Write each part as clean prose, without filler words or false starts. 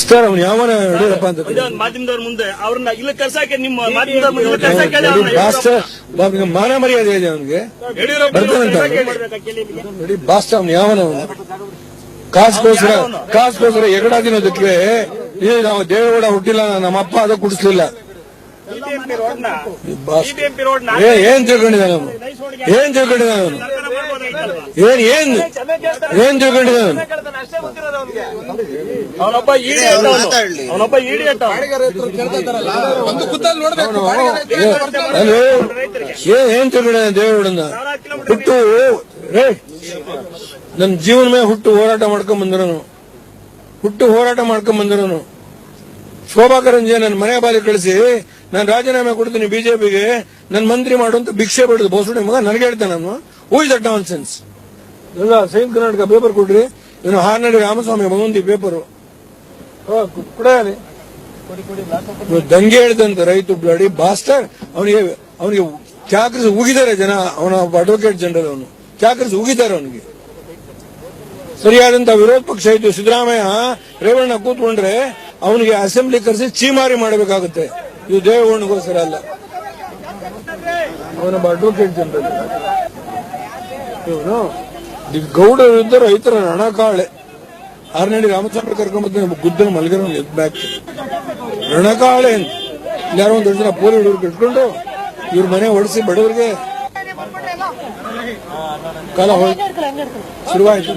sir ಅವ್ನು ಯಾವನ ಯಡಿಯೂರಪ್ಪ ಅಂತ ಮಾಧ್ಯಮದವ್ರ ಮುಂದೆ ಅವ್ರನ್ನ ಇಲ್ಲಿ ಕರ್ಸಾಕೆ ನಿಮ್ಮ ಮಾಧ್ಯಮದವ್ರ ಮುಂದೆ ಕರ್ಸಾಕೆ ಮಾಸ್ಟರ್ ಮಾನ ಮರ್ಯಾದೆ ಇದೆ ಅವನಿಗೆ ಬರ್ತಾನಂತ ನೋಡಿ ಬಾಸ್ಟ್ ಅವ್ನು ಯಾವನ ಕಾಸ್ಗೋಸ್ಕರ ಎಗಡ ದಿನೋದಕ್ಕೆ ನಾವು ದೇವೇಗೌಡ ಹುಟ್ಟಿಲ್ಲ ನಮ್ಮಪ್ಪ ಅದು ಕುಡಿಸ್ಲಿಲ್ಲ ಏನ್ ತಿಳ್ಕೊಂಡಿದ್ದಾನೆ ಅವನು ಏನ್ ತಿಳ್ಕೊಂಡಿದ್ದಾನೆ ಅವನು ಏನ್ ತಿಳ್ಕೊಂಡಿದ್ದಾನೆ ಅವನೊಬ್ಬ ಏನ್ ತಿಳ್ಕೊಂಡಿದ್ದಾನೆ ದೇವೇಗೌಡನ ಹುಟ್ಟು ನನ್ನ ಜೀವನ ಮೇಲೆ ಹುಟ್ಟು ಹೋರಾಟ ಮಾಡ್ಕೊಂಡ್ ಬಂದಿರೋನು ಶೋಭಾ ಕರಂಜೆ ನನ್ನ ಮನೆ ಬಾರಿ ಕಳಿಸಿ ನಾನು ರಾಜೀನಾಮೆ ಕೊಡ್ತೀನಿ ಬಿಜೆಪಿಗೆ ನನ್ನ ಮಂತ್ರಿ ಮಾಡುವಂತ ಭಿಕ್ಷೆ ಬಿಡುದು ಬೋಸುಡಿ ಮಗ ನನಗೆ ಹೇಳ್ತಾನೆ ನಾನು who is that non sense ಎಲ್ಲ ಸೈನ್ಸ್ ಕರ್ನಾಟಕ ಪೇಪರ್ ಕೊಡ್ರಿ ಇನ್ನು ಹಾರ್ನಳ್ಳಿ ರಾಮಸ್ವಾಮಿ ಮಗಂದಿ ಪೇಪರು ಕೊಡಲಿ ದಂಗೆ ಹೇಳ್ದಂತ ರೈತ ಬ್ಲಡಿ ಬಾಸ್ಟರ್ ಅವನಿಗೆ ಚಾಕ್ರಿಸಿ ಉಗಿದ್ದಾರೆ ಜನ ಅವನ ಅಡ್ವೊಕೇಟ್ ಜನರಲ್ ಅವನು ಚಾಕ್ರಿಸಿ ಉಗಿತಾರೆ ಅವನಿಗೆ ಸರಿಯಾದಂತ ವಿರೋಧ ಪಕ್ಷ ಇದ್ದು ಸಿದ್ದರಾಮಯ್ಯ ರೇವಣ್ಣ ಕೂತ್ಕೊಂಡ್ರೆ ಅವನಿಗೆ ಅಸೆಂಬ್ಲಿ ಕರೆಸಿ ಚೀಮಾರಿ ಮಾಡಬೇಕಾಗುತ್ತೆ ಇದು ದೇವೇಗೌಡನಿಗೋಸ್ಕರ ಅಲ್ಲ ಅವನೊಬ್ಬ ಅಡ್ವೊಕೇಟ್ ಜನರಲ್ ಇವನು ಗೌಡ ವಿರುದ್ಧ ರೈತರ ರಣಕಾಳೆ ಹಾರ್ನಳ್ಳಿ ರಾಮಸ್ವಾಮಿ ಕರ್ಕೊಂಡ್ಬಂದು ಗುದ್ದನ ಮಲಗಿರೋ ಎದ್ ಬ್ಯಾಕ್ ರಣಕಾಳೆ ಅಂತ ಯಾರೋ ಒಂದ್ ಜನ ಪೋಲಿ ಹುಡುಗರು ಇಟ್ಕೊಂಡು ಇವ್ರ ಮನೆ ಹೊಡಿಸಿ ಬಡವರಿಗೆ ಕಾಲ ಶುರುವಾಯ್ತು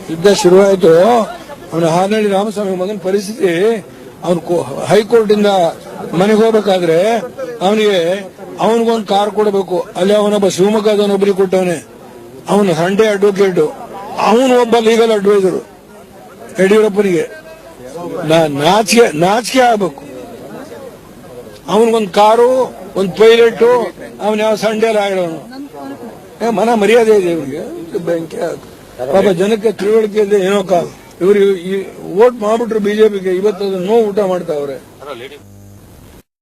ಯುದ್ಧ ಶುರುವಾಯ್ತು ಅವನ ಹಾರ್ನಳ್ಳಿ ರಾಮಸ್ವಾಮಿ ಮಗನ ಪರಿಸ್ಥಿತಿ ಅವನು ಹೈಕೋರ್ಟ್ ಇಂದ ಮನೆಗೆ ಹೋಗ್ಬೇಕಾದ್ರೆ ಅವನಿಗೊಂದು ಕಾರ್ ಕೊಡಬೇಕು ಅಲ್ಲಿ ಅವನೊಬ್ಬ ಶಿವಮೊಗ್ಗದವನೊಬ್ಬರಿಗೆ ಕೊಟ್ಟವನೆ ಅವನು ಸಂಡೇ ಅಡ್ವೊಕೇಟ್ ಅವನು ಒಬ್ಬ ಲೀಗಲ್ ಅಡ್ವೈಸರು ಯಡಿಯೂರಪ್ಪನಿಗೆ ನಾಚಿಕೆ ಆಗ್ಬೇಕು ಅವನಿಗೊಂದು ಕಾರು ಒಂದು ಪೈಲಟ್ ಅವನ್ ಯಾವ ಸಂಡೇಲಿ ಆಗಿರೋನು ಮನ ಮರ್ಯಾದೆ ಇದೆ ಇವರಿಗೆ ಬೆಂಕಿ ಪಾಪ ಜನಕ್ಕೆ ತಿಳುವಳಿಕೆ ಇದೆ ಏನೋ ಇವ್ರು ವೋಟ್ ಮಾಡ್ಬಿಟ್ರು ಬಿಜೆಪಿಗೆ ಇವತ್ತು ನೋವು ಊಟ ಮಾಡ್ತಾವ್ರೆ